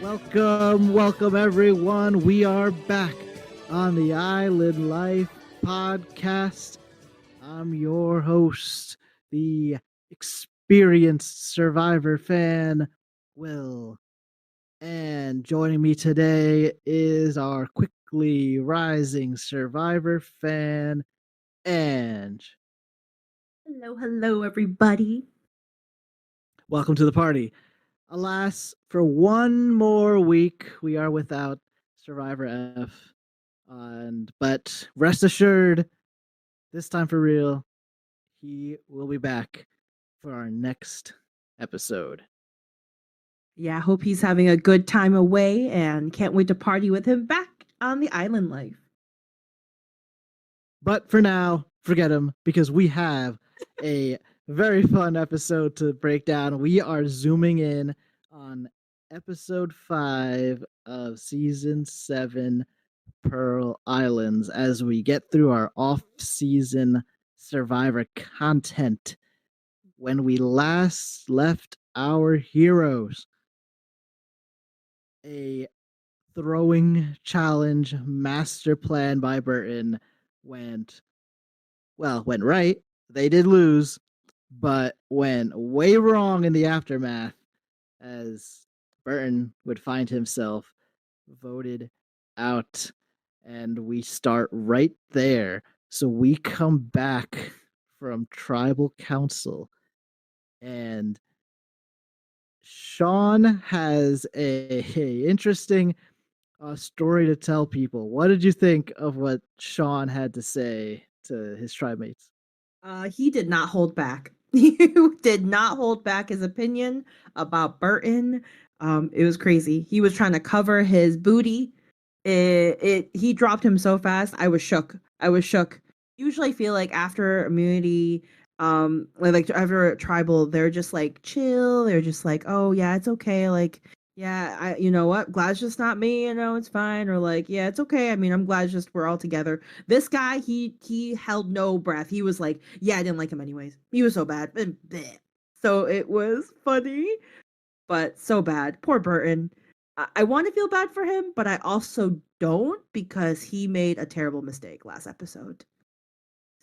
Welcome everyone. We are back on the Island Life podcast. I'm your host, the experienced Survivor fan, Will. And joining me today is our quickly rising Survivor fan, Ange. Hello, everybody. Welcome to the party. Alas, for one more week, we are without Survivor F. But rest assured, this time for real, he will be back for our next episode. Yeah, I hope he's having a good time away and can't wait to party with him back on the island life. But for now, forget him because we have a very fun episode to break down. We are zooming in on episode 5 of season 7, Pearl Islands, as we get through our off-season Survivor content. When we last left our heroes, a throwing challenge master plan by Burton went right. They did lose, but went way wrong in the aftermath as Burton would find himself voted out. And we start right there. So we come back from tribal council, and Sean has a interesting story to tell people. What did you think of what Sean had to say to his tribe mates? He did not hold back. He did not hold back his opinion about Burton. It was crazy. He was trying to cover his booty. He dropped him so fast. I was shook. I was shook. Usually I feel like after immunity, like after tribal, they're just like chill. They're just like, oh yeah, it's okay. Like, yeah, you know what? Glad it's just not me. You know, it's fine. Or like, yeah, it's okay. I mean, I'm glad it's just we're all together. This guy, he held no breath. He was like, yeah, I didn't like him anyways. He was so bad. And bleh. So it was funny, but so bad. Poor Burton. I want to feel bad for him, but I also don't because he made a terrible mistake last episode.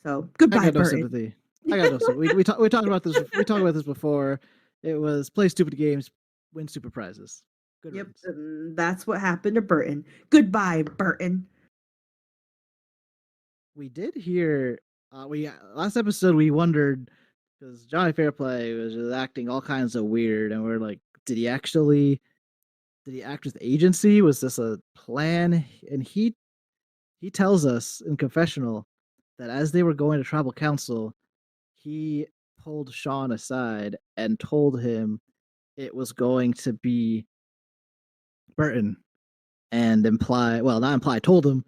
So I goodbye, got no Burton. sympathy. I got no sympathy. We talked about this. We talked about this before. It was play stupid games, win stupid prizes. Good Yep, riddance. that's what happened to Burton. Goodbye, Burton. We did hear. We last episode we wondered because Johnny Fairplay was just acting all kinds of weird, and we're like, did he actually? Did he act with agency? Was this a plan? And he tells us in confessional that as they were going to tribal council, he pulled Sean aside and told him it was going to be Burton, and not imply, told him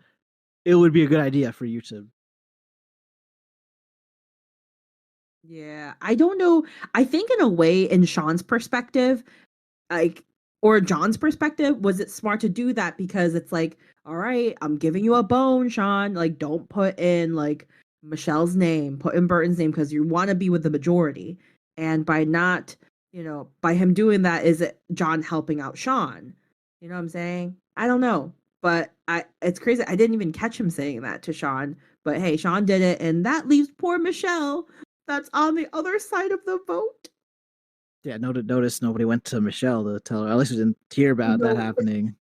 it would be a good idea for you to. Yeah, I don't know. I think in a way, in Sean's perspective, like, or John's perspective, was it smart to do that because it's like, all right, I'm giving you a bone, Sean. Like, don't put in like Michelle's name, put in Burton's name because you want to be with the majority. And by not, by him doing that, is it John helping out Sean? You know what I'm saying? I don't know. But it's crazy. I didn't even catch him saying that to Sean. But hey, Sean did it, and that leaves poor Michelle that's on the other side of the vote. Yeah, notice nobody went to Michelle to tell her. At least we didn't hear about that No. happening.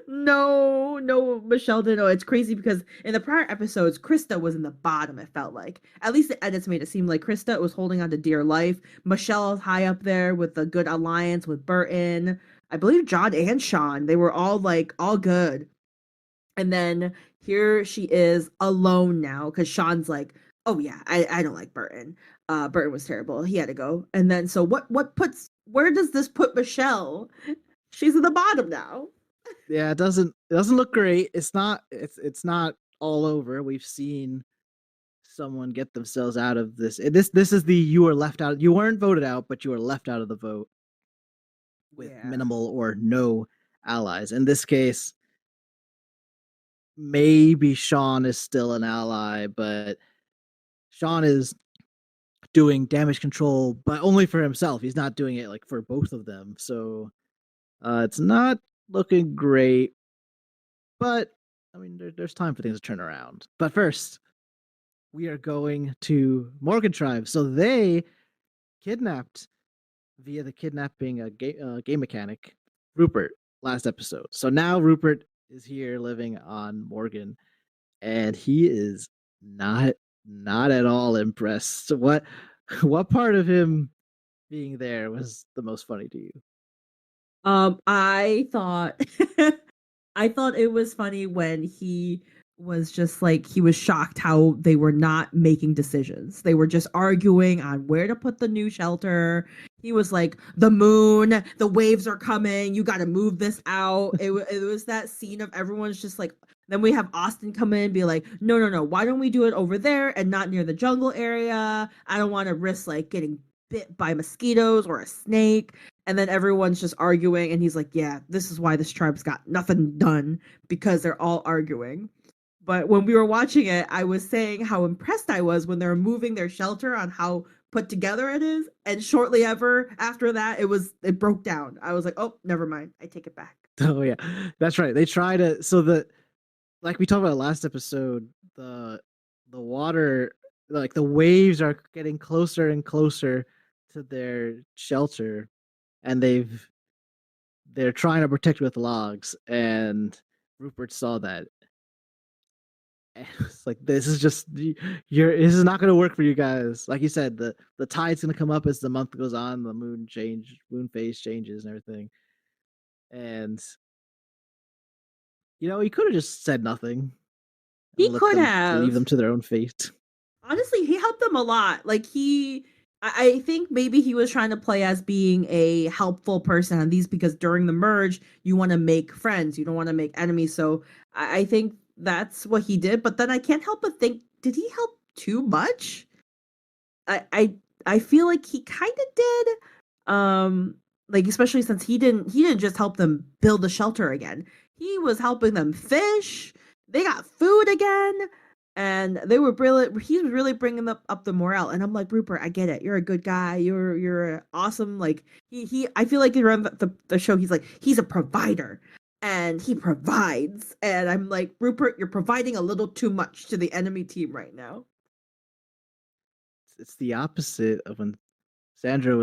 No, Michelle didn't know. It's crazy because in the prior episodes, Krista was in the bottom, it felt like. At least the edits made it seem like Krista was holding on to dear life. Michelle is high up there with the good alliance with Burton. I believe John and Sean, they were all like, all good. And then here she is alone now because Sean's like, oh yeah, I don't like Burton. Burton was terrible. He had to go. And then so where does this put Michelle? She's at the bottom now. Yeah, it doesn't look great. It's not all over. We've seen someone get themselves out of this. This is the you were left out. You weren't voted out, but you were left out of the vote with Yeah. minimal or no allies. In this case, maybe Sean is still an ally, but Sean is doing damage control, but only for himself. He's not doing it like for both of them. So it's not looking great, but I mean, there's time for things to turn around. But first, we are going to Morgan Tribe. So they kidnapped via the kidnapping game mechanic Rupert last episode. So now Rupert is here living on Morgan, and he is not at all impressed. What part of him being there was the most funny to you? I thought I thought it was funny when he was just like he was shocked how they were not making decisions. They were just arguing on where to put the new shelter. He was like, "The moon, the waves are coming. You got to move this out." It was that scene of everyone's just like. Then we have Austin come in and be like, "No, no, no. Why don't we do it over there and not near the jungle area? I don't want to risk like getting bit by mosquitoes or a snake." And then everyone's just arguing, and he's like, "Yeah, this is why this tribe's got nothing done because they're all arguing." But when we were watching it, I was saying how impressed I was when they were moving their shelter on how put together it is. And shortly ever after that, it broke down. I was like, "Oh, never mind. I take it back." Oh yeah, that's right. They try to like we talked about last episode. The water, like the waves, are getting closer and closer to their shelter, and they're trying to protect with logs. And Rupert saw that. And it's like this is just this is not going to work for you guys. Like you said, the tide's going to come up as the month goes on. The moon phase changes and everything. And he could have just said nothing He and let could them leave have. them to their own fate. Honestly, he helped them a lot. Like I think maybe he was trying to play as being a helpful person on these because during the merge you want to make friends, you don't want to make enemies. So I think that's what he did. But then I can't help but think, did he help too much? I I I feel like he kind of did. Like especially since he didn't just help them build the shelter again. He was helping them fish. They got food again, and they were really he was really bringing up the morale. And I'm like, Rupert, I get it. You're a good guy. You're awesome. Like he I feel like around the show he's like he's a provider. And he provides. And I'm like, Rupert, you're providing a little too much to the enemy team right now. It's the opposite of when Sandra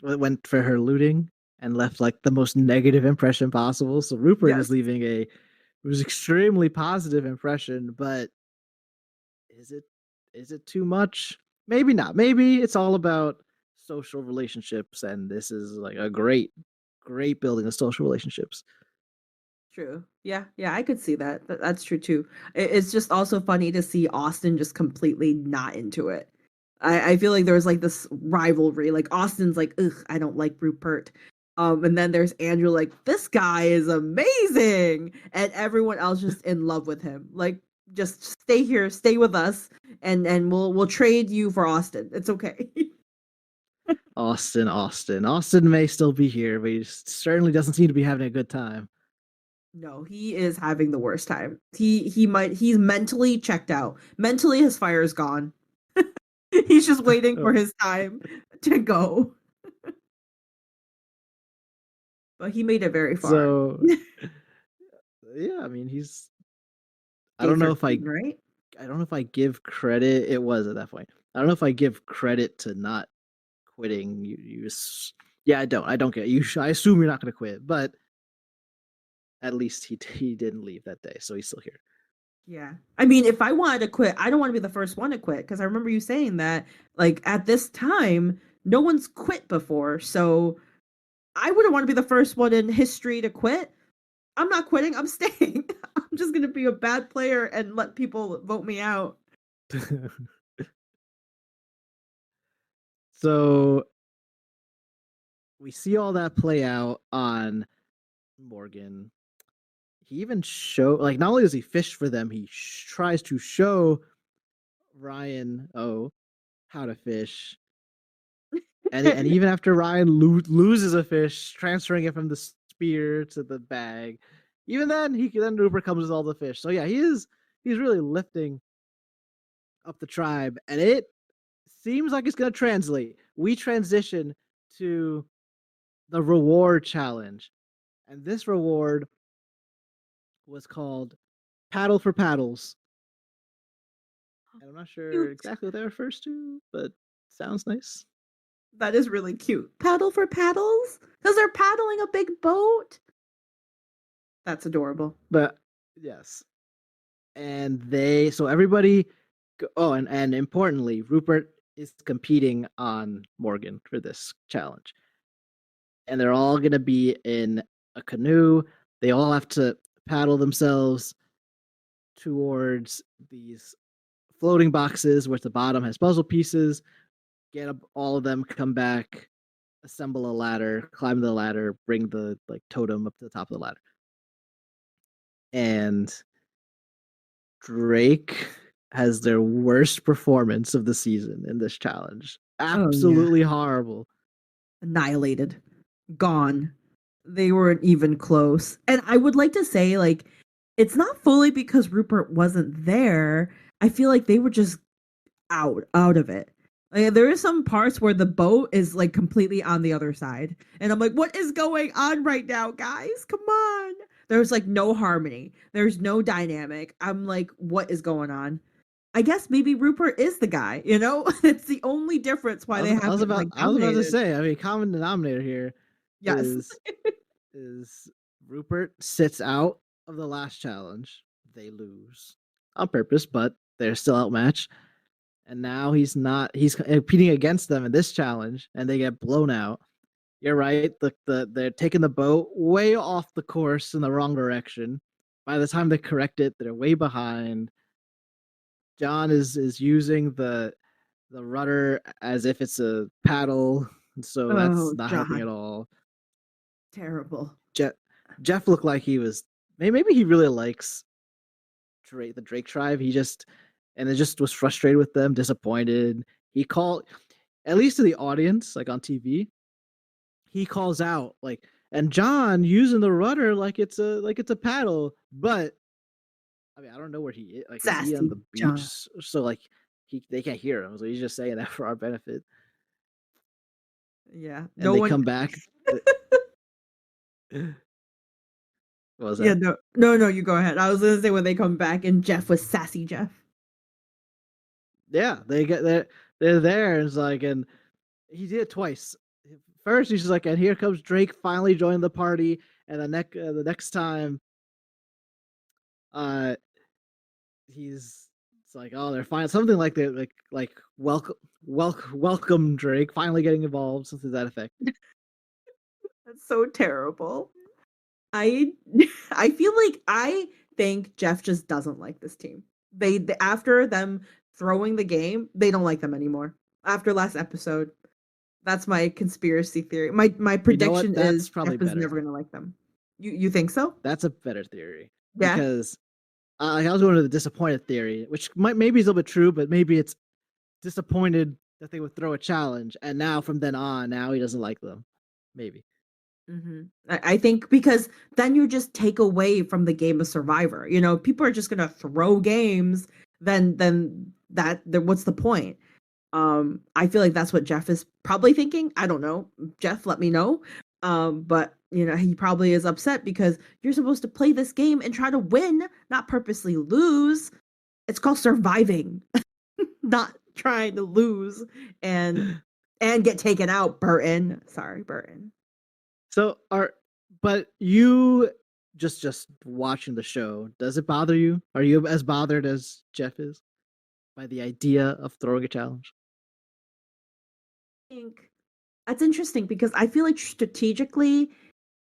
went for her looting and left like the most negative impression possible. So Rupert is Yes. leaving a it was extremely positive impression, but is it is it too much? Maybe not. Maybe it's all about social relationships, and this is like a great building of social relationships. True. Yeah, yeah, I could see that. That's true too. It's just also funny to see Austin just completely not into it. I feel like there's like this rivalry. Like Austin's like, ugh, I don't like Rupert. And then there's Andrew like, this guy is amazing, and everyone else just in love with him. Like, just stay here, stay with us, and we'll trade you for Austin. It's okay. Austin may still be here, but he certainly doesn't seem to be having a good time. No, he is having the worst time. He's mentally checked out. Mentally his fire is gone. He's just waiting for Oh, his time to go. But he made it very far. so yeah, I mean he's I Day don't know if 13, right? I don't know if I give credit. It was at that point. I don't know if I give credit to not quitting. Yeah, I don't get you. I assume you're not going to quit, but at least he didn't leave that day, so he's still here. Yeah. I mean, if I wanted to quit, I don't want to be the first one to quit because I remember you saying that like at this time, no one's quit before. So I wouldn't want to be the first one in history to quit. I'm not quitting. I'm staying. I'm just going to be a bad player and let people vote me out. So we see all that play out on Morgan. He even not only does he fish for them, he tries to show Ryan how to fish. And even after Ryan loses a fish, transferring it from the spear to the bag, even then Rupert comes with all the fish. So yeah, he's really lifting up the tribe, and it seems like it's gonna translate. We transition to the reward challenge, And this reward was called Paddle for Paddles. And I'm not sure Cute. exactly what that refers to, but sounds nice. That is really cute. Paddle for paddles? Because they're paddling a big boat. That's adorable. But yes. And so everybody, oh, and importantly, Rupert is competing on Morgan for this challenge. And they're all going to be in a canoe. They all have to paddle themselves towards these floating boxes, where the bottom has puzzle pieces. Get up, all of them, come back, assemble a ladder, climb the ladder, bring the like totem up to the top of the ladder. And Drake has their worst performance of the season in this challenge. Oh, yeah. Absolutely horrible. Annihilated. Gone. They weren't even close. And I would like to say, like, it's not fully because Rupert wasn't there. I feel like they were just out of it. Like, there are some parts where the boat is like completely on the other side, and I'm like, what is going on right now, guys? Come on. There's like no harmony. There's no dynamic. I'm like, what is going on? I guess maybe Rupert is the guy. You know, it's the only difference why they haven't like I was about to dominated. say. I mean, common denominator here Yes. is is Rupert sits out of the last challenge. They lose on purpose, but they're still outmatched. And now he's not. He's competing against them in this challenge, and they get blown out. You're right. They're taking the boat way off the course in the wrong direction. By the time they correct it, they're way behind. John is using the rudder as if it's a paddle, so that's Oh, not helping at John. all. Terrible. Jeff Jeff looked like he was maybe he really likes the Drake tribe. He just and it just was frustrated with them, disappointed. He called at least to the audience, like on TV, he calls out like and John using the rudder like it's a paddle, but I mean I don't know where he is. Like is he on Sassy the John. beach? So like they can't hear him, so he's just saying that for our benefit. Yeah. And No they one. come back. What was Yeah, that? no, no, no. You go ahead. I was gonna say when they come back and Jeff was sassy Jeff. Yeah, they're there. And it's like, and he did it twice. First, he's just like, and here comes Drake finally joining the party. And the next time, uh, he's it's like, oh, they're fine. Something like they like welcome Drake finally getting involved, something to that effect. That's so terrible. I I feel like I think Jeff just doesn't like this team. After them throwing the game, they don't like them anymore. After last episode, that's my conspiracy theory. My You know what? prediction That's is probably Jeff is better. never gonna like them. You think so? That's a better theory Yeah. because I was going to the disappointed theory, which might maybe is a little bit true, but maybe it's disappointed that they would throw a challenge, and now from then on, now he doesn't like them. Maybe. I think because then you just take away from the game of Survivor. You know, people are just gonna throw games. Then what's the point? I feel like that's what Jeff is probably thinking. I don't know. Jeff, let me know. But you know, he probably is upset because you're supposed to play this game and try to win, not purposely lose. It's called surviving, not trying to lose and get taken out, Burton. Sorry, Burton. So are but you just watching the show, does it bother you? Are you as bothered as Jeff is by the idea of throwing a challenge? I think that's interesting because I feel like strategically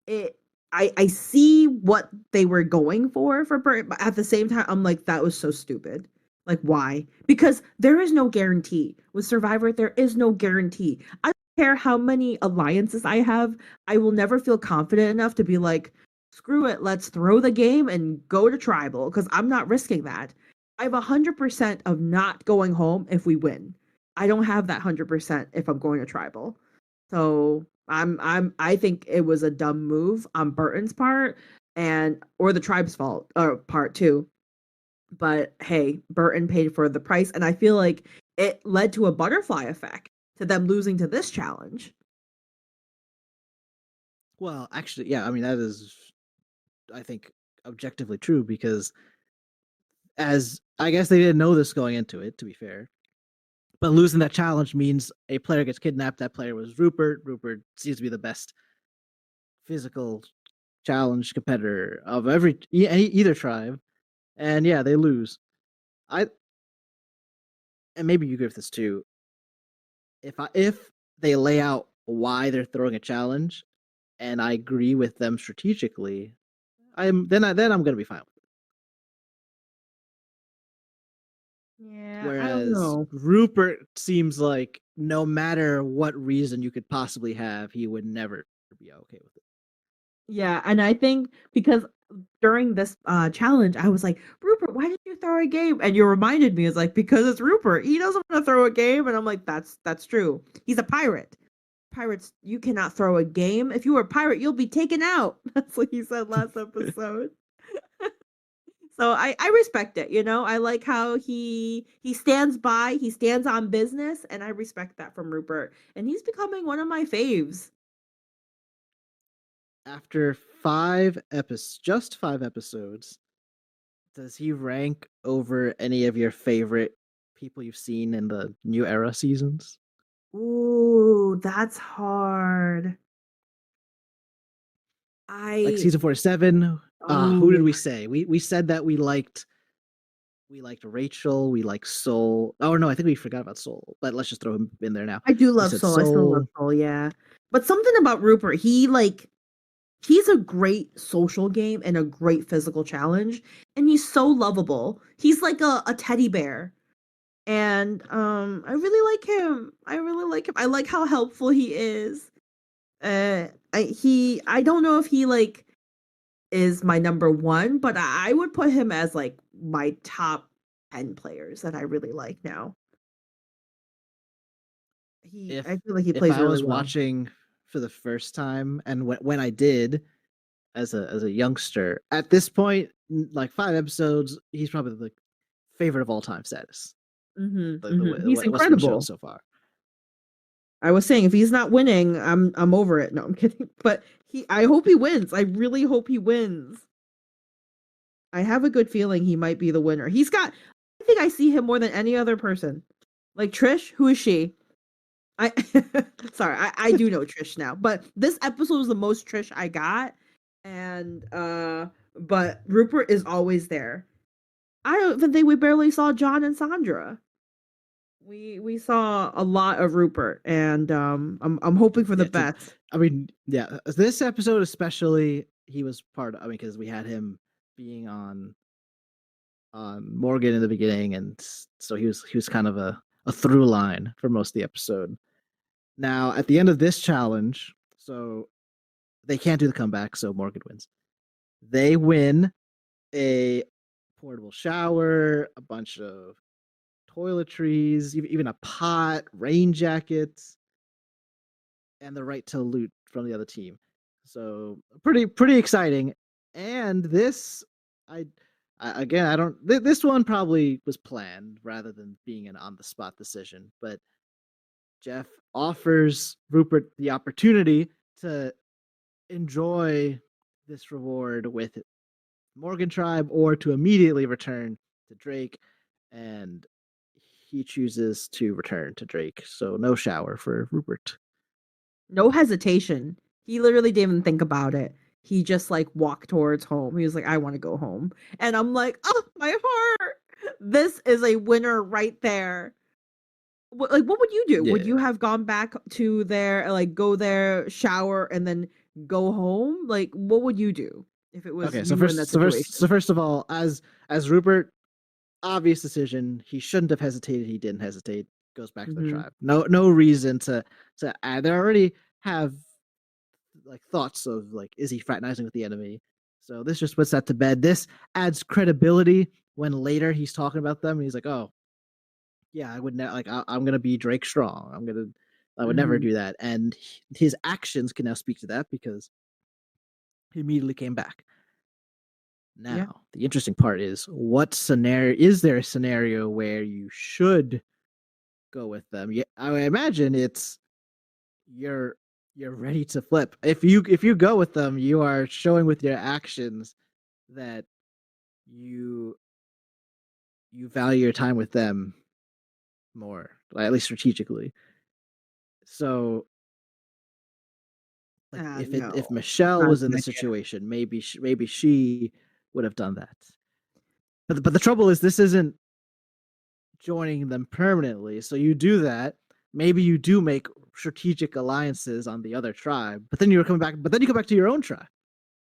it I see what they were going for Bert, but at the same time, I'm like, that was so stupid. Like, why? Because there is no guarantee. With Survivor, there is no guarantee. I don't care how many alliances I have, I will never feel confident enough to be like, screw it, let's throw the game and go to tribal, because I'm not risking that. I have 100% of not going home if we win. I don't have that 100% if I'm going to tribal. So I think it was a dumb move on Burton's part and or the tribe's fault or part too. But hey, Burton paid for the price and I feel like it led to a butterfly effect to them losing to this challenge. Well, actually, yeah, I mean that is, I think, objectively true because as I guess they didn't know this going into it, to be fair. But losing that challenge means a player gets kidnapped. That player was Rupert. Rupert seems to be the best physical challenge competitor of either tribe, and yeah, they lose. I and maybe you agree with this too. If they lay out why they're throwing a challenge, and I agree with them strategically, I'm gonna be fine with it. Yeah, I don't Whereas know. Rupert seems like no matter what reason you could possibly have, he would never be okay with it. Yeah, and I think because during this challenge, I was like, Rupert, why did you throw a game? And you reminded me, it's like, because it's Rupert. He doesn't want to throw a game. And I'm like, that's true. He's a pirate. Pirates, you cannot throw a game. If you were a pirate, you'll be taken out. That's what he said last episode. So I respect it, you know. I like how he stands by, he stands on business, and I respect that from Rupert. And he's becoming one of my faves. After just 5 episodes, does he rank over any of your favorite people you've seen in the new era seasons? Ooh, that's hard. Like I season 47, who did oh we say? We said that we liked Rachel, we liked Soul. Oh no, I think we forgot about Soul, but let's just throw him in there now. I do We love said Soul. I still love Soul. Soul, yeah. But something about Rupert, he's a great social game and a great physical challenge, and he's so lovable. He's like a teddy bear. And I really like him. I really like him. I like how helpful he is. I don't know if he like is my number one, but I would put him as like my top 10 players that I really like now. I If feel like he if plays I really was well. watching for the first time, and when I did as a youngster, at this point, like 5 episodes, he's probably the favorite of all time status. He's What's been shown incredible. so far. I was saying if he's not winning, I'm over it. No, I'm kidding. But I hope he wins. I really hope he wins. I have a good feeling he might be the winner. I think I see him more than any other person. Like Trish, who is she? I sorry, I do know Trish now, but this episode was the most Trish I got. And but Rupert is always there. I don't even think we barely saw John and Sandra. We saw a lot of Rupert, and I'm hoping for the Yeah, best. I mean, yeah, this episode especially, he was part of. I mean, because we had him being on Morgan in the beginning, and so he was kind of a through line for most of the episode. Now, at the end of this challenge, so they can't do the comeback, so Morgan wins. They win a portable shower, a bunch of toiletries, even a pot, rain jackets, and the right to loot from the other team. So pretty exciting. And this, I, again, I don't. This one probably was planned rather than being an on the spot decision. But Jeff offers Rupert the opportunity to enjoy this reward with Morgan Tribe or to immediately return to Drake. And he chooses to return to Drake. So no shower for Rupert. No hesitation. He literally didn't even think about it. He just like walked towards home. He was like, I want to go home. And I'm like, oh, my heart. This is a winner right there. What would you do? Would you Yeah. have gone back to there, like go there, shower, and then go home? Like, what would you do if it was Okay. So you in that first, so first, situation? so first of all, as Rupert, obvious decision. He shouldn't have hesitated. He didn't hesitate. Goes back to the Hmm. tribe. No reason to add. They already have like thoughts of like, is he fraternizing with the enemy? So this just puts that to bed. This adds credibility when later he's talking about them and he's like, oh yeah, I would never like I'm gonna be Drake Strong. I would never Hmm. do that. And his actions can now speak to that because he immediately came back. Yeah. Now, the interesting part is what scenario is there a scenario where you should go with them? Yeah, I imagine it's you're you're ready to flip. If you go with them, you are showing with your actions that you you value your time with them more, like, at least strategically. So, like, No, if that's Michelle not a was in good the idea. situation, maybe she would have done that. But the trouble is, this isn't joining them permanently. So you do that. Maybe you do make strategic alliances on the other tribe, but then you're coming back. But then you come back to your own tribe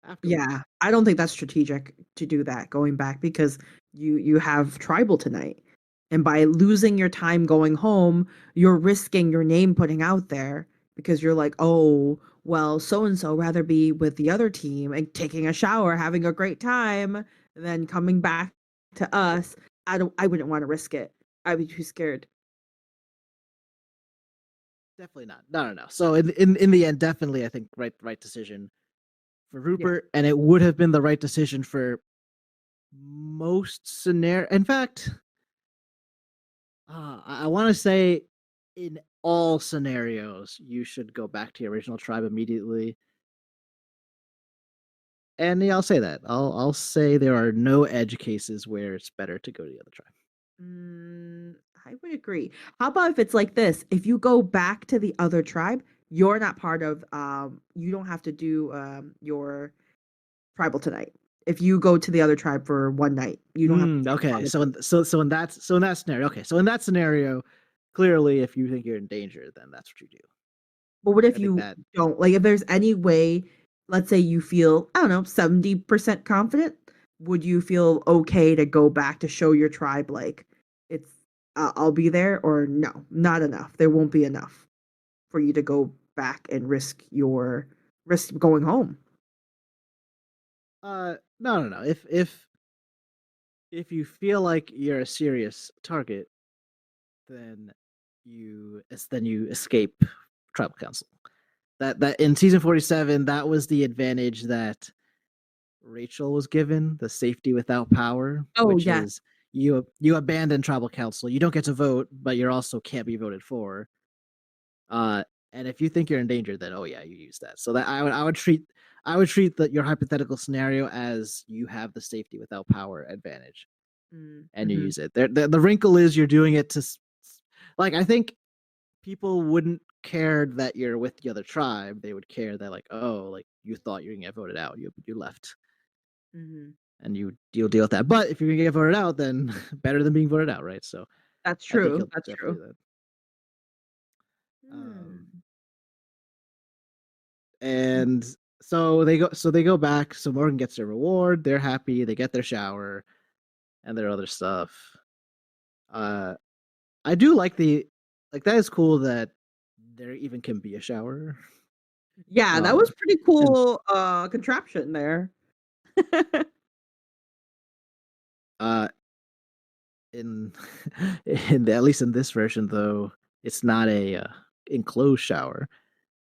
afterwards. Yeah, I don't think that's strategic to do that going back because you have tribal tonight. And by losing your time going home, you're risking your name putting out there because you're like, "Oh, well, so and so rather be with the other team and taking a shower, having a great time than coming back to us." I wouldn't want to risk it. I'd be too scared. Definitely not. No, no, no. So in the end, definitely, I think right decision for Yeah. Rupert, and it would have been the right decision for most scenario. In fact, I want to say in all scenarios, you should go back to your original tribe immediately. And yeah, I'll say that. I'll say there are no edge cases where it's better to go to the other tribe. Mm, I would agree. How about if it's like this? If you go back to the other tribe, you're not part of you don't have to do your tribal tonight. If you go to the other tribe for one night, you don't have to do Okay. tribal So tonight. in that scenario, okay. So in that scenario, clearly, if you think you're in danger, then that's what you do. But what if I think you that don't? Like if there's any way, let's say you feel, I don't know, 70% confident, would you feel okay to go back to show your tribe like it's I'll be there or no, not enough. There won't be enough for you to go back and risk going home. no, no, no. If you feel like you're a serious target, then you escape tribal council. That in season 47, that was the advantage that Rachel was given, the safety without power, Oh which yeah. is you abandon tribal council. You don't get to vote, but you also can't be voted for. Uh, and if you think you're in danger, then oh yeah, you use that. So that I would treat your hypothetical scenario as you have the safety without power advantage, and you Mm-hmm. use it. The wrinkle is you're doing it to like I think people wouldn't care that you're with the other tribe. They would care that like oh like you thought you were gonna get voted out, you left, Mm-hmm. and you'll deal with that. But if you're gonna get voted out, then better than being voted out, right? So That's I think true. he'll That's definitely true. do that. Um, Hmm. and so they go back. So Morgan gets their reward. They're happy. They get their shower and their other stuff. Uh, I do like that is cool that there even can be a shower. Yeah, that was Um, pretty and cool contraption there. uh, in at least in this version though, it's not a enclosed shower.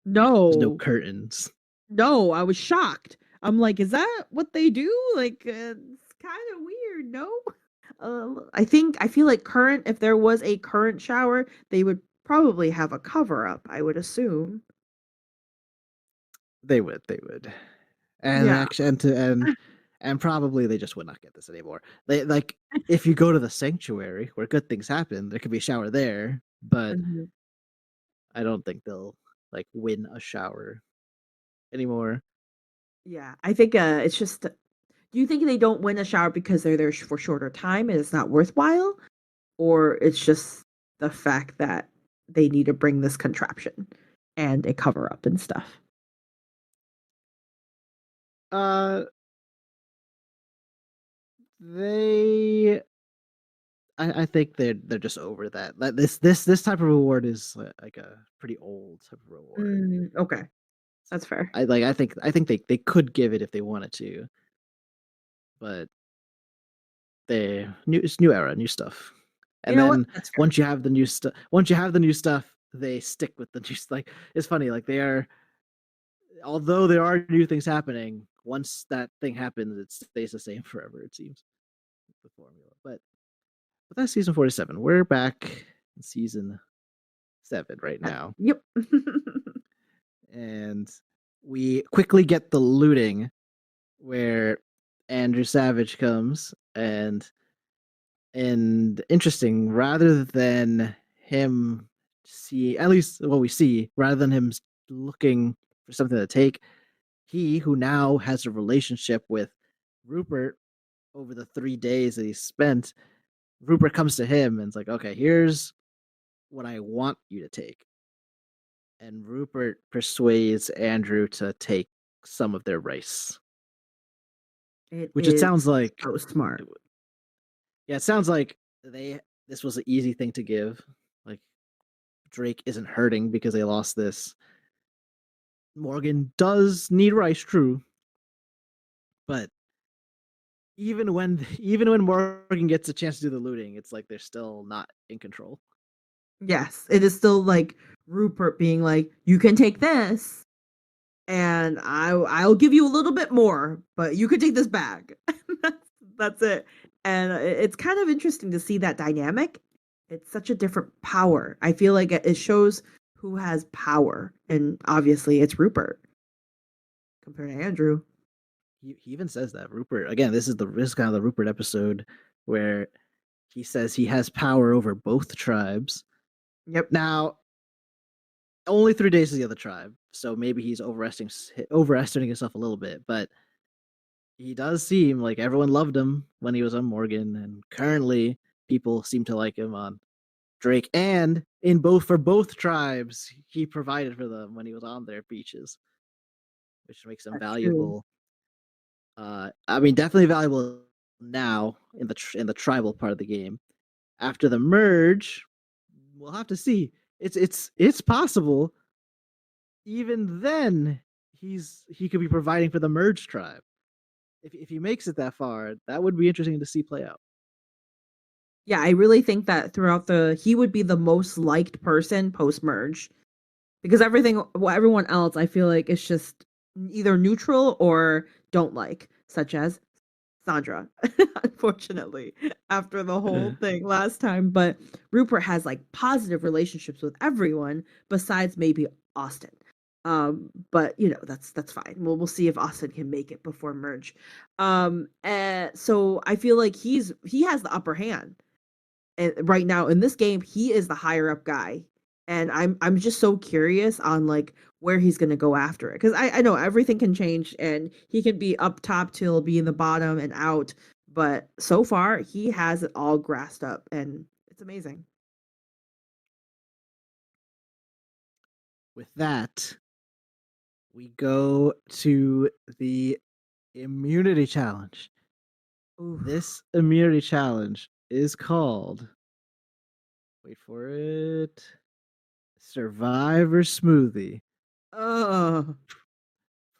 There's no No. curtains. No, I was shocked. I'm like, is that what they do? Like, it's kind of weird, no? I feel like current, if there was a current shower, they would probably have a cover up, I would assume. They would, and Yeah. actually, and probably they just would not get this anymore. They like if you go to the sanctuary where good things happen, there could be a shower there, but Mhm. I don't think they'll like win a shower anymore. Yeah, I think it's just. Do you think they don't win a shower because they're there for shorter time and it's not worthwhile, or it's just the fact that they need to bring this contraption and a cover up and stuff? Uh, they, I think they're just over that. Like this type of reward is like a pretty old type of reward. Okay, that's fair. I think they could give it if they wanted to, but it's new era, new stuff. You And know what? then That's fair. once you have the new stuff, they stick with the new like it's funny, like they are although there are new things happening, once that thing happens, it stays the same forever, it seems. The formula. But that's season 47. We're back in season 7 right now. Yep. and we quickly get the looting where Andrew Savage comes and interesting rather than him see at least what we see rather than him looking for something to take, he who now has a relationship with Rupert over the 3 days that he spent, Rupert comes to him and it's like, okay, here's what I want you to take. And Rupert persuades Andrew to take some of their rice, It which it is sounds like, so smart. yeah, it sounds like this was an easy thing to give. Like Drake isn't hurting because they lost this. Morgan does need rice, true, but even when Morgan gets a chance to do the looting, it's like they're still not in control. Yes, it is still like Rupert being like, "You can take this, and I'll give you a little bit more, but you could take this bag." That's it. And it's kind of interesting to see that dynamic. It's such a different power. I feel like it shows who has power, and obviously it's Rupert compared to Andrew. He even says that Rupert again. This is kind of the Rupert episode where he says he has power over both tribes. Yep. Now, only 3 days is the other tribe, so maybe he's overestimating himself a little bit, but he does seem like everyone loved him when he was on Morgan, and currently people seem to like him on Drake. And for both tribes, he provided for them when he was on their beaches, which makes him That's true. valuable. I mean, definitely valuable now in the tribal part of the game. After the merge, we'll have to see. It's possible. Even then, he could be providing for the merge tribe. If he makes it that far, that would be interesting to see play out. Yeah, I really think that he would be the most liked person post merge because everyone else I feel like is just either neutral or don't like, such as Sandra, unfortunately, after the whole thing last time. But Rupert has like positive relationships with everyone besides maybe Austin. But that's fine. We'll see if Austin can make it before merge. And so I feel like he has the upper hand. And right now in this game, he is the higher up guy. And I'm just so curious on like where he's gonna go after it. Because I know everything can change and he can be up top till be in the bottom and out. But so far he has it all grasped up and it's amazing. With that, we go to the immunity challenge. Oof. This immunity challenge is called, wait for it, Survivor Smoothie. Oh.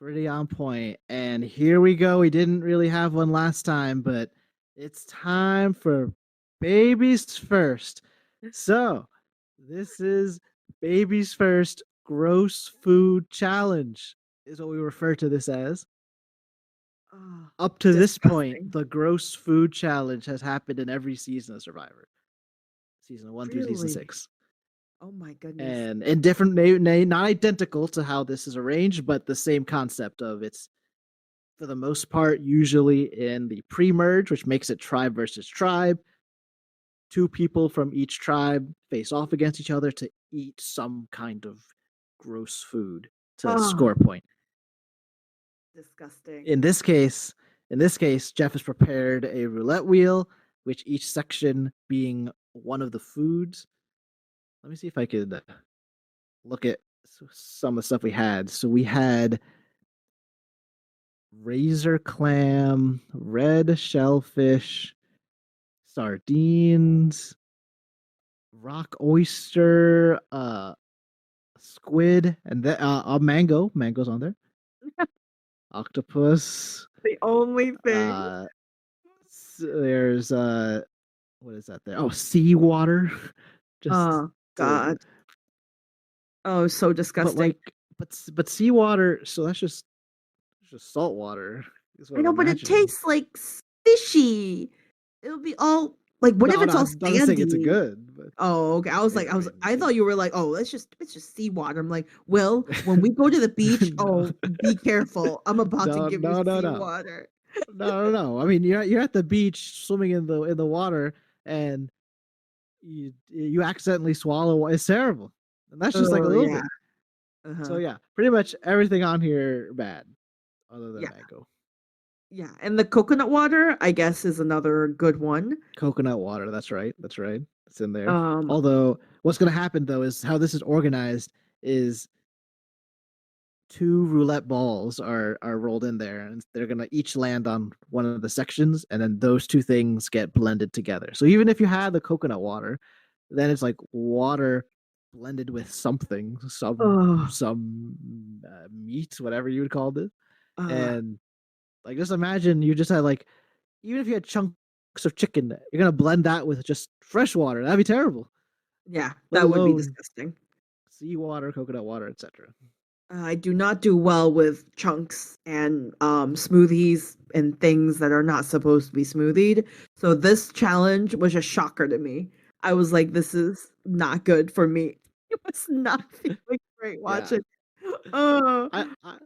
Pretty on point. And here we go. We didn't really have one last time, but it's time for babies first. So, this is babies first gross food challenge, is what we refer to this as. Oh, Up to this point, disgusting. the gross food challenge has happened in every season of Survivor, season 1 through season Really? 6. Oh my goodness. And in different, not identical to how this is arranged, but the same concept of it's for the most part usually in the pre-merge, which makes it tribe versus tribe. Two people from each tribe face off against each other to eat some kind of gross food to Oh, score a point. disgusting. In this case, Jeff has prepared a roulette wheel, which each section being one of the foods. Let me see if I could look at some of the stuff we had. So we had razor clam, red shellfish, sardines, rock oyster, squid, and a mango. Mango's on there. Octopus. The only thing. Uh, there's what is that there? Oh, seawater. Just Oh to, God. Oh, so but disgusting. like, but seawater. So that's just salt water. Is what I I'm know, but it imagining. tastes like fishy. It'll be all like, what if No, it's no, all I'm not saying it's sandy? good. Oh, okay. I mean, I thought you were like, oh, it's just seawater. I'm like, well, when we go to the beach, no, oh, be careful. I'm about to no, give you no, no, no, seawater. no, no, no. I mean, you're at the beach swimming in the water, and you accidentally swallow. It's terrible, and that's just like a Oh little yeah. bit. So Uh-huh. yeah, pretty much everything on here bad, other than Yeah. mango. Yeah. And the coconut water, I guess, is another good one. Coconut water. That's right. That's right. It's in there. Um, Although, what's going to happen though is how this is organized is two roulette balls are rolled in there, and they're going to each land on one of the sections, and then those two things get blended together. So even if you had the coconut water, then it's like water blended with something, oh, some meat, whatever you would call it, uh, and like just imagine you just had like even if you had chunks of chicken, you're gonna blend that with just fresh water. That'd be terrible. yeah, Let that would be alone disgusting. seawater, coconut water, etc. I do not do well with chunks and smoothies and things that are not supposed to be smoothied. So this challenge was a shocker to me. I was like, this is not good for me. It was not feeling great Yeah, watching. Oh, I, I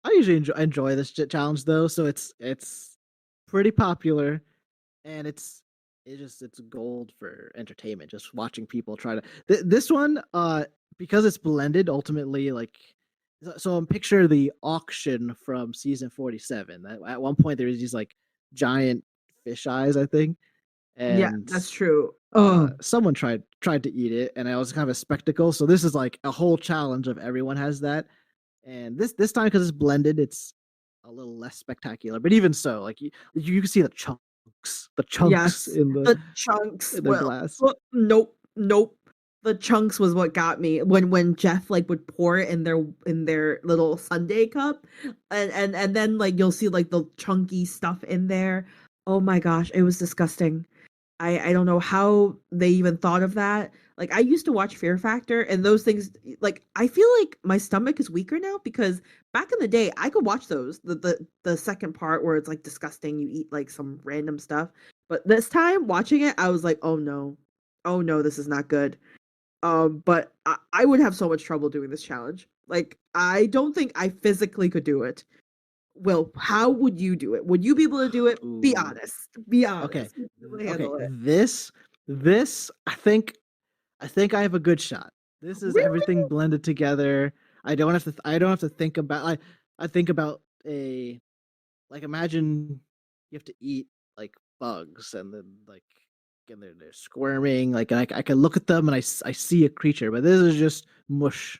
I usually enjoy this challenge though, so it's pretty popular, and it's gold for entertainment. Just watching people try to this one, because it's blended ultimately. Like, so picture the auction from season 47. At one point there was these like giant fish eyes, I think, yeah, and that's true. Oh, someone tried to eat it, and it was kind of a spectacle. So this is like a whole challenge of everyone has that, and this time because it's blended, it's a little less spectacular. But even so, like you can see the chunks yes, the chunks. in the Well, glass. nope, nope. The chunks was what got me when Jeff like would pour it in their little sundae cup, and then like you'll see like the chunky stuff in there. Oh my gosh, it was disgusting. I don't know how they even thought of that. Like I used to watch Fear Factor and those things like I feel like my stomach is weaker now because back in the day I could watch those. The second part where it's like disgusting, you eat like some random stuff. But this time watching it, I was like, "Oh no. Oh no, this is not good." But I would have so much trouble doing this challenge. Like I don't think I physically could do it. Well, how would you do it? Would you be able to do it? Be Ooh, honest. Be okay, honest. Would you be able to okay. handle it? This I think I have a good shot. This is Really? everything blended together. I don't have to think about. I think about a like imagine you have to eat like bugs, and then like and they're squirming, like I can look at them and I see a creature, but this is just mush,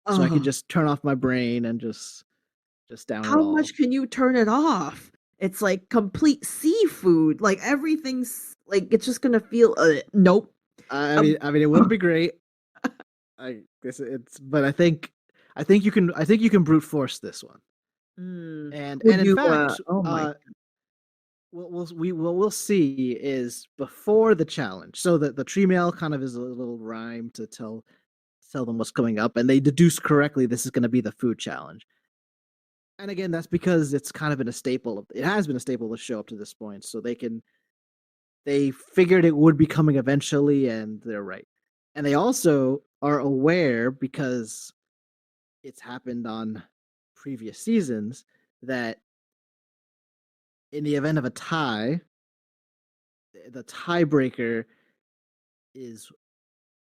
so I can Oh, just turn off my brain and just down it how all. much can you turn it off? It's like complete seafood. Like everything's like it's just gonna feel. Nope. I mean it wouldn't be great. I guess it's but I think you can brute force this one. And Would in you? fact, Oh my. what we'll see is before the challenge. So the tree mail kind of is a little rhyme to tell them what's coming up, and they deduce correctly this is going to be the food challenge. And again, that's because it's kind of been a staple. It has been a staple of the show up to this point, so they figured it would be coming eventually, and they're right. And they also are aware because it's happened on previous seasons that in the event of a tie, the tiebreaker is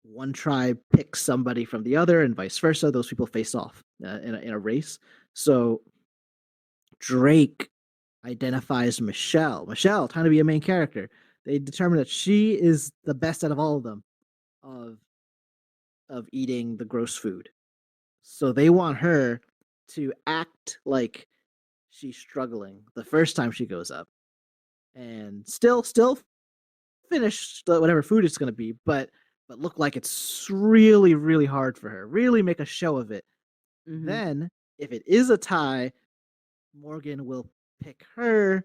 one tribe picks somebody from the other and vice versa. Those people face off in a race. So Drake identifies Michelle. Michelle, trying to be a main character. They determine that she is the best out of all of them of eating the gross food. So they want her to act like she's struggling the first time she goes up, and still finish whatever food it's going to be, but look like it's really hard for her. Really make a show of it. Mm-hmm. Then, if it is a tie, Morgan will pick her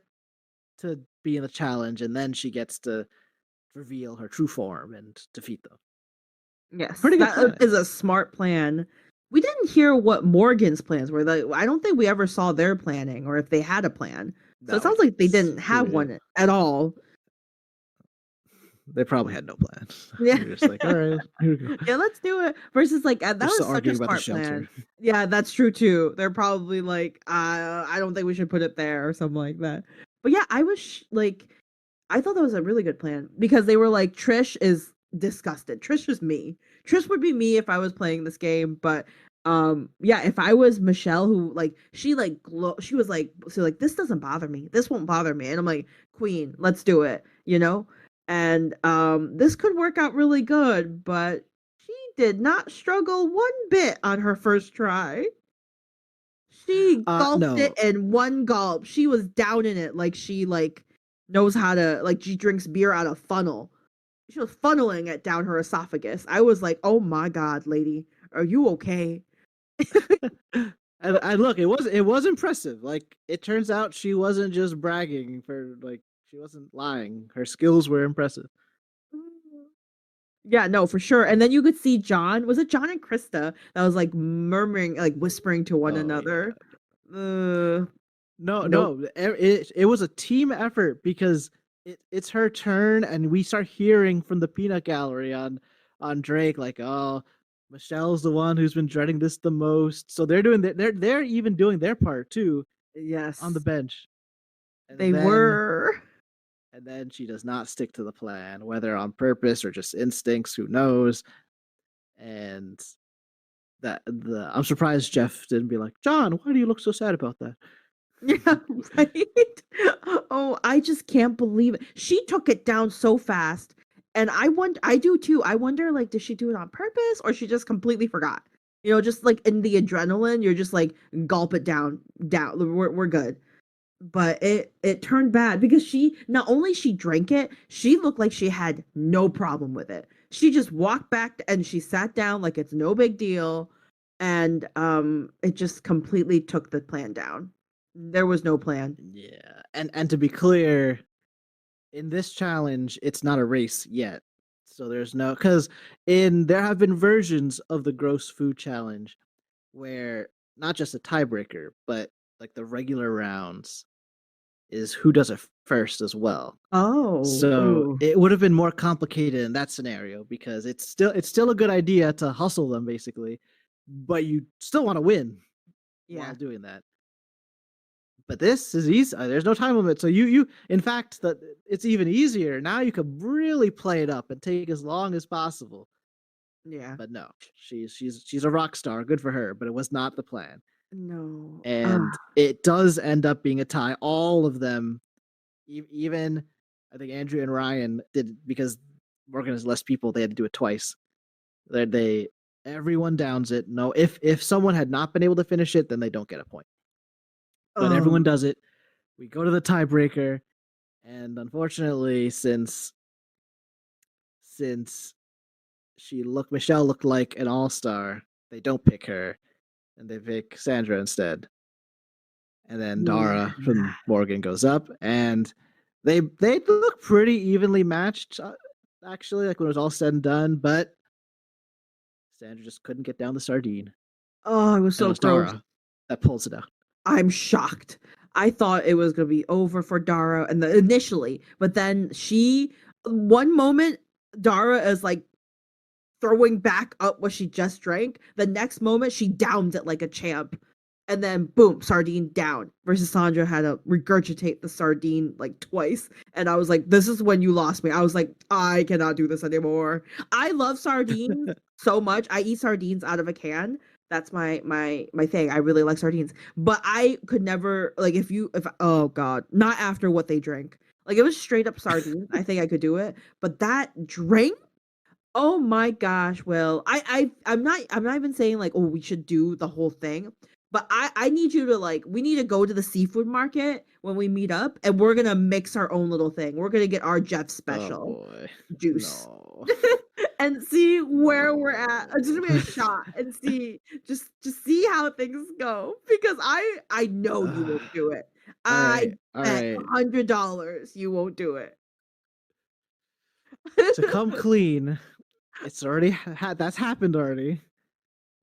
to be in the challenge, and then she gets to reveal her true form and defeat them. Yes, Pretty good that planning. is a smart plan. We didn't hear what Morgan's plans were. Like, I don't think we ever saw their planning or if they had a plan. So it No, sounds like they it's didn't have really one at all. They probably had no plan. Yeah. They're just like, all right, here we go. Yeah, let's do it. Versus like that They're was still such a arguing about the smart shelter. plan. Yeah, that's true too. They're probably like, I don't think we should put it there or something like that. But yeah, I was like, I thought that was a really good plan because they were like, Trish is disgusted. Trish was me. Trish would be me if I was playing this game. But yeah, if I was Michelle, who like she like she was like, so like this doesn't bother me. This won't bother me. And I'm like, Queen, let's do it. You know. And this could work out really good, but she did not struggle one bit on her first try. She gulped it No. in one gulp. She was down in it like she like knows how to like she drinks beer out of funnel. She was funneling it down her esophagus. I was like, "Oh my god, lady, are you okay?" And look, it was impressive. Like it turns out she wasn't just bragging for like she wasn't lying. Her skills were impressive. Yeah, no, for sure. And then you could see John. Was it John and Krista that was like murmuring, like whispering to one Oh another? yeah. Uh, No, nope. no. It was a team effort because it's her turn, and we start hearing from the peanut gallery on Drake like, oh, Michelle's the one who's been dreading this the most. So they're doing they're even doing their part too on the Yes, bench. And they then were. and then she does not stick to the plan, whether on purpose or just instincts, who knows. And that the I'm surprised Jeff didn't be like, John, why do you look so sad about that? Yeah, right. Oh, I just can't believe it. She took it down so fast. And I wonder, I do too. I wonder, like, did she do it on purpose or she just completely forgot? You know, just like in the adrenaline, you're just like gulp it down. We're good. But it turned bad because she not only she drank it, she looked like she had no problem with it. She just walked back and she sat down like it's no big deal, and it just completely took the plan down. There was no plan. Yeah. And to be clear, in this challenge, it's not a race yet. So there's no because in there have been versions of the gross food challenge where not just a tiebreaker, but like the regular rounds is who does it first as well. Oh, So ooh, it would have been more complicated in that scenario because it's still a good idea to hustle them basically, but you still want to win while yeah, doing that. But this is easy. There's no time limit, so you in fact that it's even easier now. You can really play it up and take as long as possible. yeah. But no, she's a rock star. Good for her. But it was not the plan, No, and it does end up being a tie. All of them, even I think Andrew and Ryan did because Morgan has less people. They had to do it twice. They everyone downs it. No, if someone had not been able to finish it, then they don't get a point. But everyone um, does it. We go to the tiebreaker, and unfortunately, since Michelle looked like an all star, they don't pick her, and they pick Sandra instead. And then Dara yeah. from Morgan goes up, and they look pretty evenly matched, actually, like when it was all said and done. But Sandra just couldn't get down the sardine, Oh, it was and it so was gross. Dara that pulls it out. I'm shocked. I thought it was gonna be over for Dara and initially, but then she one moment Dara is like throwing back up what she just drank. The next moment she downed it like a champ. And then boom, sardine down. Versus Sandra had to regurgitate the sardine like twice. And I was like, this is when you lost me. I was like, I cannot do this anymore. I love sardines so much. I eat sardines out of a can. That's my thing. I really like sardines. But I could never like if oh god, not after what they drank. Like it was straight up sardines. I think I could do it. But that drink, oh my gosh, Will. I'm not even saying like, oh, we should do the whole thing. But I need you to like we need to go to the seafood market when we meet up and we're gonna mix our own little thing. We're gonna get our Jeff Oh special boy, juice no, and see where we're at. It's no. just gonna be a shot and see just see how things go. Because I know you won't do it. All I right, all bet right. $100 you won't do it. To come clean, it's already that's happened already.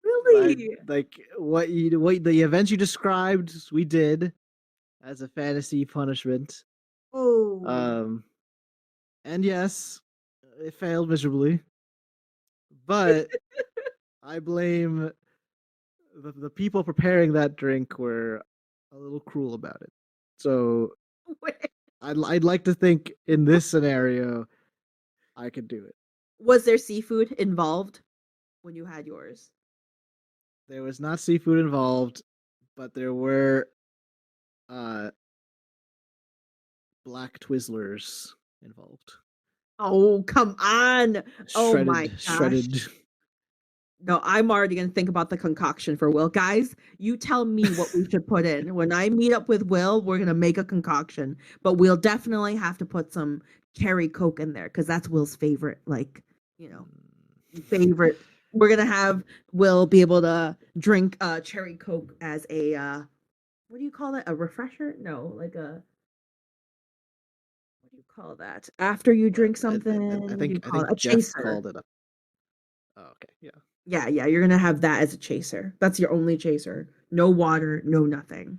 I Really? like what the events you described. We did as a fantasy punishment. Oh. Um, and yes, It failed miserably, but I blame the people preparing that drink were a little cruel about it. So I'd like to think in this scenario I could do it. Was there seafood involved when you had yours? There was not seafood involved, but there were uh, black Twizzlers involved. Oh, come on. Oh my gosh. Shredded. No, I'm already gonna think about the concoction for Will. Guys, you tell me what we should put in. When I meet up with Will, we're gonna make a concoction, but we'll definitely have to put some cherry Coke in there because that's Will's favorite, like, you know, favorite. We're gonna have Will be able to drink cherry Coke as a what do you call that? A refresher? No, like a what do you call that? After you drink something, what do you I call it? think A Jeff chaser. called it a. Oh, okay, yeah. Yeah, you're gonna have that as a chaser. That's your only chaser. No water, no nothing.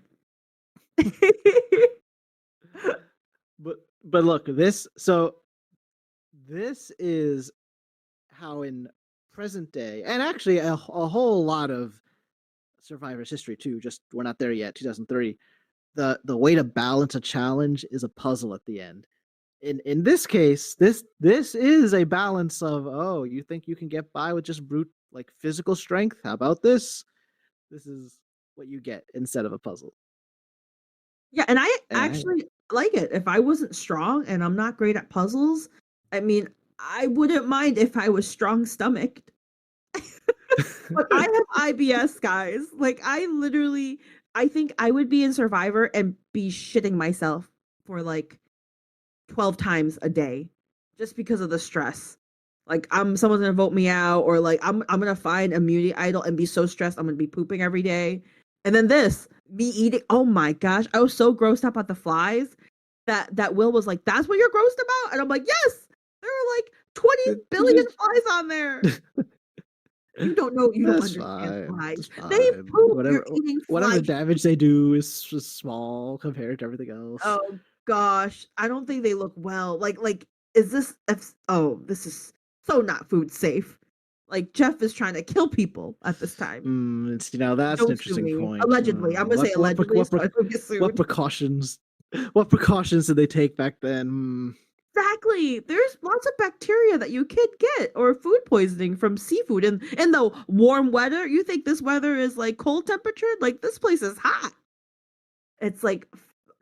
But look, this is how in present day, and actually a whole lot of Survivor's history too. Just we're not there yet. 2003. The way to balance a challenge is a puzzle at the end. In this case, this is a balance of, oh, you think you can get by with just brute like physical strength? How about this? This is what you get instead of a puzzle. Yeah, and I And actually like it. If I wasn't strong and I'm not great at puzzles, I mean, I wouldn't mind if I was strong stomached. But I have IBS, guys. Like I literally I think I would be in Survivor and be shitting myself for like 12 times a day just because of the stress. Like someone's gonna vote me out, or like I'm gonna find immunity idol and be so stressed I'm gonna be pooping every day. And then this, me eating, oh my gosh, I was so grossed up at the flies that Will was like, that's what you're grossed about? And I'm like, yes, there are like 20 billion flies on there. You don't know, you don't that's understand fine. flies. That's They fine. poop, you're eating Whatever fly. damage they do is just small compared to everything else. Oh gosh, I don't think they look well. Like is this oh, this is so not food safe. Like Jeff is trying to kill people at this time. It's, that's an Don't sue interesting me. point. Allegedly. I'm gonna say allegedly, so I don't get What sued. precautions? What precautions did they take back then? Exactly. There's lots of bacteria that you could get or food poisoning from seafood and in the warm weather. You think this weather is like cold temperature? Like this place is hot. It's like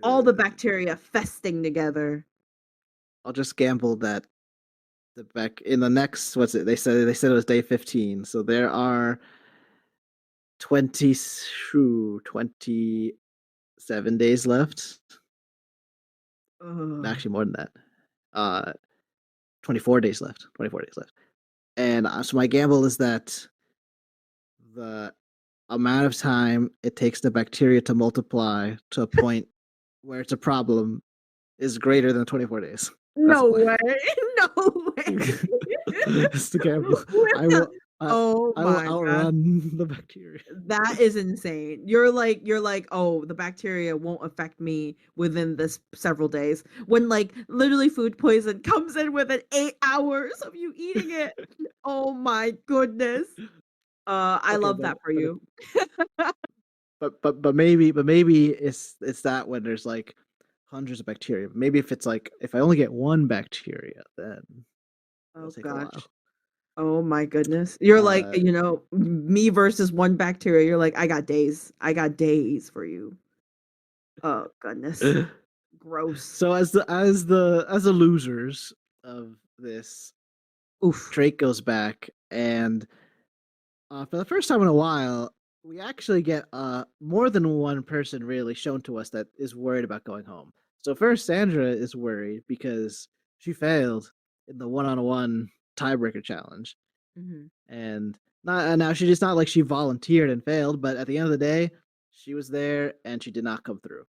all the Uh, bacteria festing together. I'll just gamble that the back in the next, what's it? They said it was day 15, so there are 20 27 days left. Ugh. Actually, more than that. 24 days left. 24 days left. And so my gamble is that the amount of time it takes the bacteria to multiply to a point where it's a problem is greater than 24 days. That's No the way. No way. plan. That's the gamble. I will. I, Oh I will my god. outrun the bacteria. That is insane. You're like, "Oh, the bacteria won't affect me within this several days." When like literally food poison comes in within 8 hours of you eating it. Oh my goodness. I Okay, love that for you. maybe it's that when there's like hundreds of bacteria. Maybe if it's like if I only get one bacteria, then it'll Oh take a while. gosh. Oh my goodness. You're like, Uh, me versus one bacteria. You're like, I got days. I got days for you. Oh goodness. Gross. so as the losers of this, Oof. Drake goes back, and for the first time in a while, we actually get more than one person really shown to us that is worried about going home. So first, Sandra is worried because she failed in the one-on-one tiebreaker challenge, Mhm. and not now she just not like she volunteered and failed, but at the end of the day, she was there and she did not come through.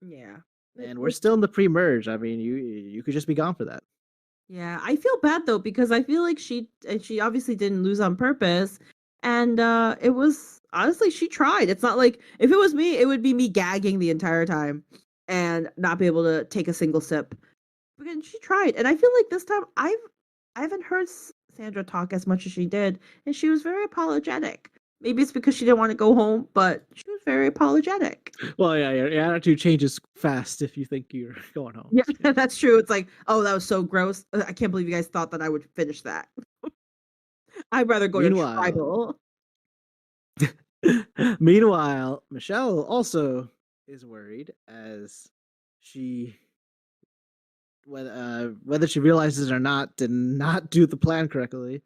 Yeah. And we're Which still in the pre-merge. I mean, you could just be gone for that. yeah, I feel bad though because I feel like she obviously didn't lose on purpose, and it was honestly she tried. It's not like if it was me, it would be me gagging the entire time and not be able to take a single sip. Because she tried, and I feel like this time I haven't heard Sandra talk as much as she did, and she was very apologetic. Maybe it's because she didn't want to go home, but she was very apologetic. Well, yeah, your attitude changes fast if you think you're going home. Yeah, Yeah. that's true. It's like, oh, that was so gross. I can't believe you guys thought that I would finish that. I'd rather go to Meanwhile, tribal. meanwhile, Michelle also is worried as she whether she realizes it or not, did not do the plan correctly,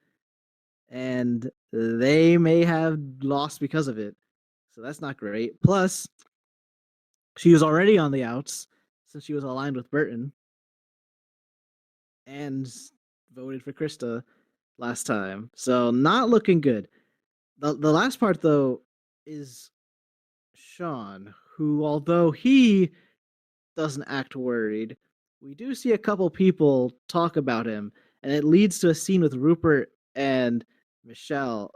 and they may have lost because of it. So that's not great. Plus, she was already on the outs since she was aligned with Burton and voted for Krista last time. So not looking good. The last part though is Sean, who although he doesn't act worried, we do see a couple people talk about him, and it leads to a scene with Rupert and Michelle.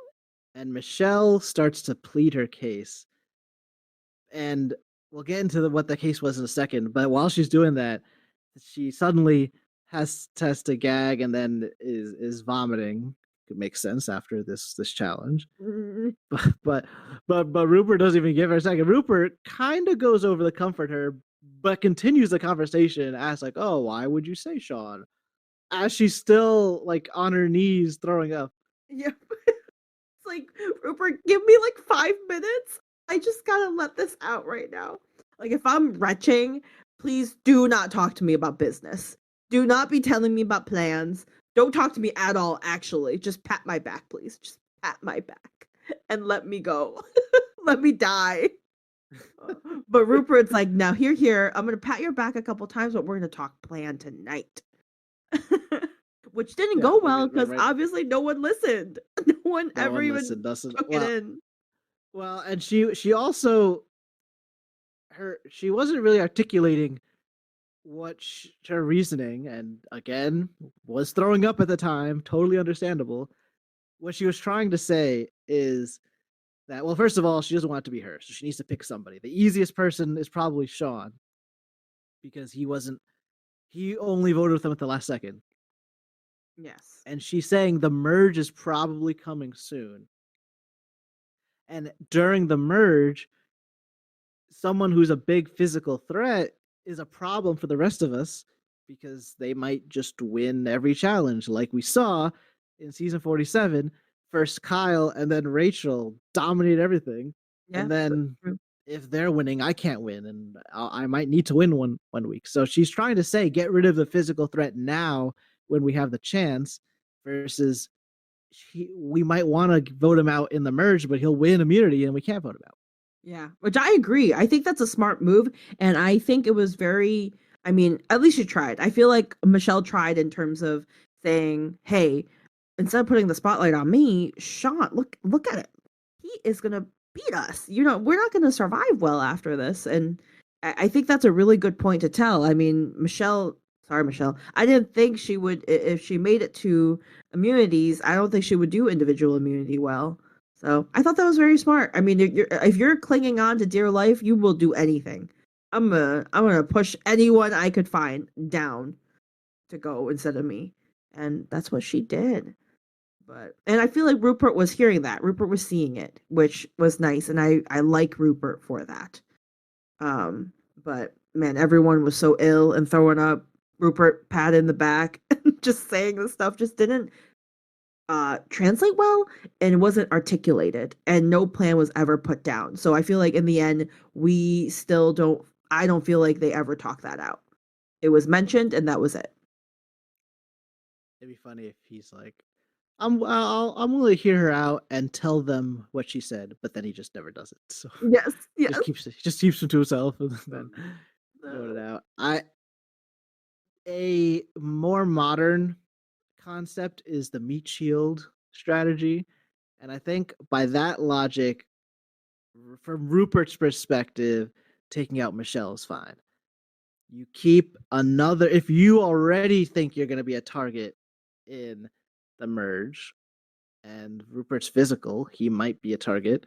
And Michelle starts to plead her case. And we'll get into what the case was in a second. But while she's doing that, she suddenly has to gag and then is vomiting. It makes sense after this challenge. Mm, But but Rupert doesn't even give her a second. Rupert kind of goes over to comfort her, but continues the conversation. Asks like, "Oh, why would you say Sean?" As she's still like on her knees throwing up. yeah. It's like, Rupert, give me like 5 minutes. I just gotta let this out right now. Like, if I'm retching, please do not talk to me about business. Do not be telling me about plans. Don't talk to me at all, actually. Just pat my back, please. Just pat my back and let me go. Let me die. But Rupert's like, now, here. I'm gonna pat your back a couple times, but we're gonna talk plan tonight. Which didn't Yeah, go like well because right. obviously no one listened. No one No ever one even listened. Doesn't took it in. well, and she also she wasn't really articulating her reasoning, and again was throwing up at the time. Totally understandable. What she was trying to say is that, well, first of all, she doesn't want it to be her, so she needs to pick somebody. The easiest person is probably Sean because he only voted with them at the last second. Yes. And she's saying the merge is probably coming soon. And during the merge, someone who's a big physical threat is a problem for the rest of us because they might just win every challenge, like we saw in season 47. First Kyle and then Rachel dominate everything, Yeah. and then if they're winning, I can't win, and I might need to win one week. So she's trying to say, get rid of the physical threat now when we have the chance, versus we might want to vote him out in the merge, but he'll win immunity and we can't vote him out. Yeah, which I agree. I think that's a smart move, and I think it was very. I mean, at least you tried. I feel like Michelle tried in terms of saying, "Hey, instead of putting the spotlight on me, Sean, look at it. He is gonna beat us. We're not gonna survive well after this." And I think that's a really good point to tell. I mean, Michelle. Sorry, Michelle. I didn't think she would if she made it to immunities. I don't think she would do individual immunity well. So I thought that was very smart. I mean, if you're clinging on to dear life, you will do anything. I'm gonna push anyone I could find down to go instead of me, and that's what she did. And I feel like Rupert was hearing that. Rupert was seeing it, which was nice, and I like Rupert for that. But man, everyone was so ill and throwing up. Rupert pat in the back, just saying the stuff just didn't translate well, and it wasn't articulated, and no plan was ever put down. So I feel like in the end we still don't I don't feel like they ever talked that out. It was mentioned and that was it. It'd be funny if he's like, I'm willing to hear her out and tell them what she said, but then he just never does it. So Yes, yes. just keeps it to himself and then vote it No. out. A more modern concept is the meat shield strategy, and I think by that logic, from Rupert's perspective, taking out Michelle is fine. You keep another if you already think you're going to be a target in the merge, and Rupert's physical, he might be a target,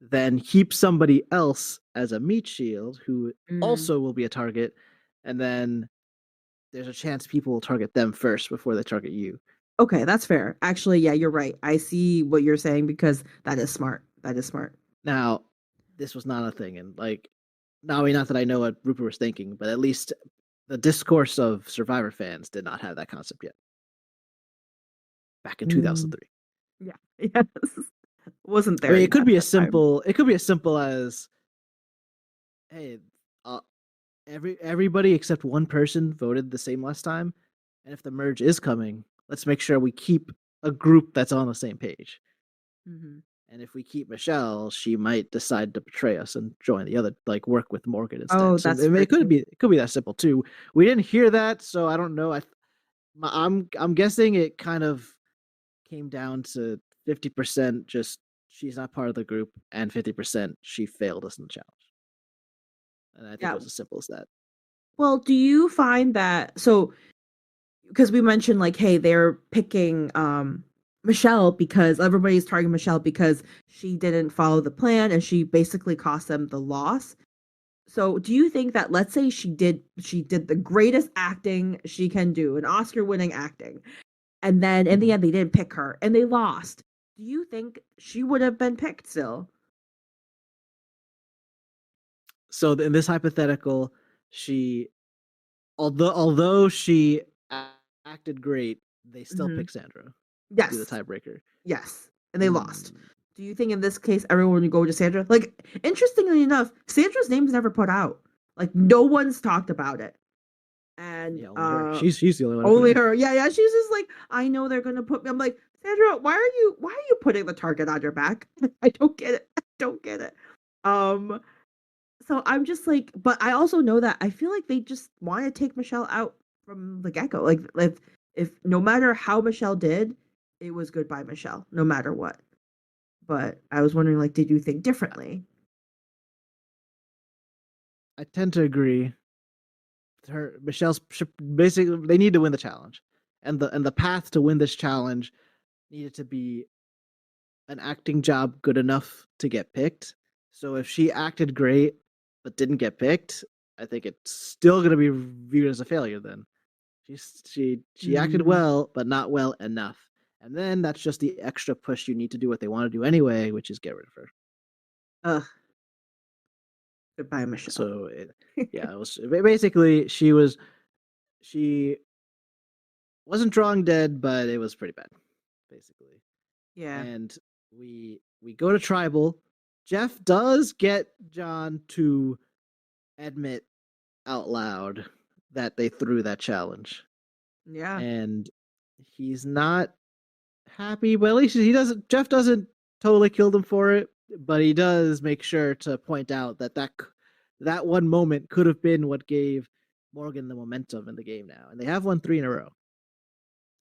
then keep somebody else as a meat shield who Mm. also will be a target, and then there's a chance people will target them first before they target you. Okay, that's fair. Actually, yeah, you're right. I see what you're saying because that is smart. That is smart. Now, this was not a thing, and like, now I mean, not that I know what Rupert was thinking, but at least the discourse of Survivor fans did not have that concept yet back in Mm, 2003. yeah. Yes. Wasn't I there mean, yet at that time. it could be as simple as, hey, uh, everybody except one person voted the same last time, and if the merge is coming, let's make sure we keep a group that's on the same page. Hmm. And if we keep Michelle, she might decide to betray us and join the other, like work with Morgan Oh, instead. So that's fair too. it could be that simple too. We didn't hear that, so I don't know. I'm guessing it kind of came down to 50% just she's not part of the group, and 50% she failed us in the challenge. And I think it Yeah. was as simple as that. Well, do you find that so because we mentioned like, hey, they're picking Michelle because everybody's targeting Michelle because she didn't follow the plan and she basically cost them the loss. So do you think that let's say she did the greatest acting she can do, an Oscar winning acting, and then in the Mhm. end they didn't pick her and they lost. Do you think she would have been picked still? So in this hypothetical, she although she acted great, they still Hmm. pick Sandra to be the Yes. tiebreaker. Yes. And they lost. Mm, Do you think in this case everyone would go to Sandra? Like, interestingly enough, Sandra's name's never put out. Like, no one's talked about it. And yeah, only her. She's the only one who put it only out. her. Yeah, yeah. She's just like, I know they're gonna put me. I'm like, Sandra, why are you putting the target on your back? I don't get it. I don't get it. Um, so I'm just like, but I also know that I feel like they just want to take Michelle out from the get go. Like if no matter how Michelle did, it was goodbye Michelle, no matter what. But I was wondering, like, did you think differently? I tend to agree. Her Michelle's basically they need to win the challenge, and the path to win this challenge needed to be an acting job good enough to get picked. So if she acted great but didn't get picked, I think it's still going to be viewed as a failure. Then she acted Mm, well, but not well enough, and then that's just the extra push you need to do what they want to do anyway, which is get rid of her. ugh, goodbye Michelle. So yeah, it was basically she wasn't drawing dead, but it was pretty bad, basically. Yeah. And we go to tribal. Jeff does get John to admit out loud that they threw that challenge, Yeah. and he's not happy. But at least he doesn't. Jeff doesn't totally kill them for it, but he does make sure to point out that one moment could have been what gave Morgan the momentum in the game now, and they have won 3 in a row.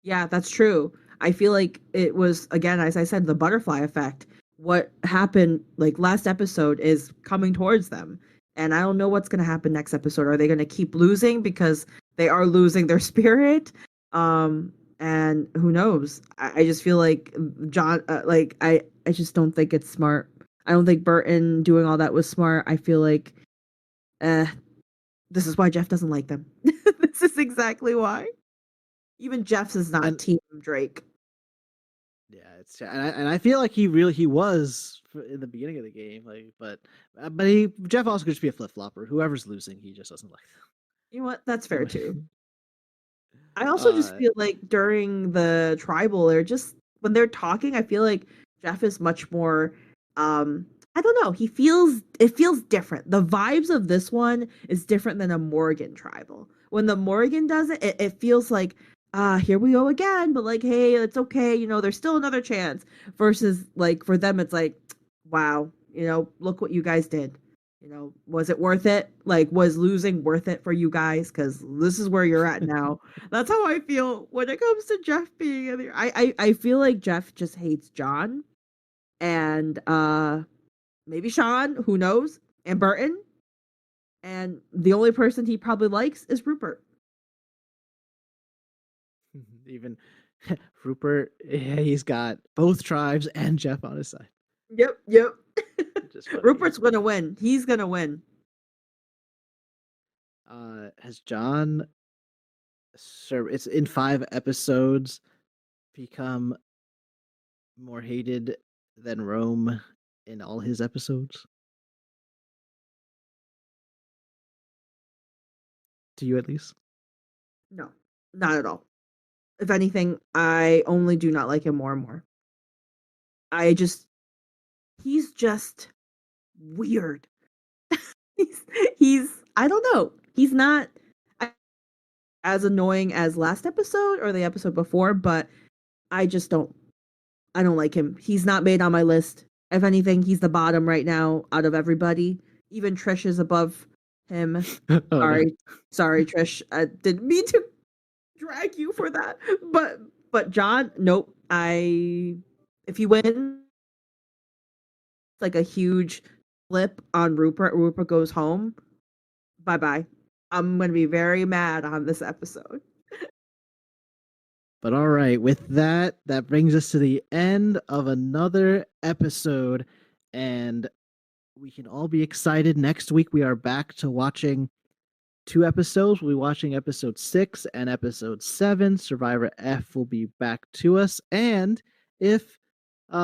Yeah, that's true. I feel like it was again, as I said, the butterfly effect. What happened like last episode is coming towards them. And I don't know what's gonna happen next episode. Are they gonna keep losing because they are losing their spirit? And who knows? I just feel like John like I just don't think it's smart. I don't think Burton doing all that was smart. I feel like uh this is why Jeff doesn't like them. This is exactly why. Even Jeff's is not And Team Drake. yeah, it's and I feel like he was in the beginning of the game, like, but he Jeff also could just be a flip flopper. Whoever's losing, he just doesn't like You know what? That's fair too. them. I also just uh, feel like during the tribal, they're just when they're talking, I feel like Jeff is much more I don't know, it feels different. The vibes of this one is different than a Morgan tribal. When the Morgan does it, it feels like here we go again, but like, hey, it's okay, there's still another chance. Versus like for them, it's like, wow, look what you guys did. Was it worth it? Like, was losing worth it for you guys? Because this is where you're at now. That's how I feel when it comes to Jeff being in there. I feel like Jeff just hates John and maybe Sean, who knows, and Burton. And the only person he probably likes is Rupert. even Rupert, yeah, he's got both tribes and Jeff on his side, Yep, yep. which is funny. Rupert's gonna win. He's gonna win. Has John? It's in 5 episodes. become more hated than Rome in all his episodes? To you, at least? No, not at all. If anything, I only do not like him more and more. I just he's just weird. he's he's I don't know. He's not as annoying as last episode or the episode before, but I just don't like him. He's not made on my list. If anything, he's the bottom right now out of everybody. Even Trish is above him. Oh, no. Sorry, Trish. I didn't mean to drag you for that. But John, nope. If he wins, it's like a huge flip on Rupert. Rupert goes home. Bye bye. I'm gonna be very mad on this episode. But all right, with that, that brings us to the end of another episode. And we can all be excited. Next week, we are back to watching 2 episodes. We'll be watching episode 6 and episode 7. Survivor F will be back to us. And if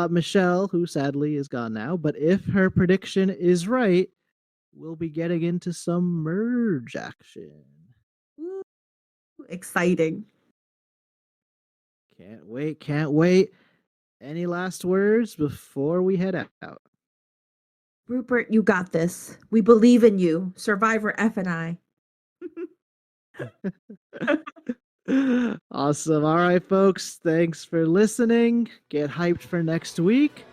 Michelle, who sadly is gone now, but if her prediction is right, we'll be getting into some merge action. Ooh, exciting. Can't wait, can't wait. Any last words before we head out? Rupert, you got this. We believe in you. Survivor F and I. Awesome. All right, folks. Thanks for listening. Get hyped for next week.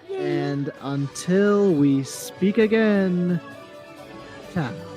Yay. And until we speak again, ciao.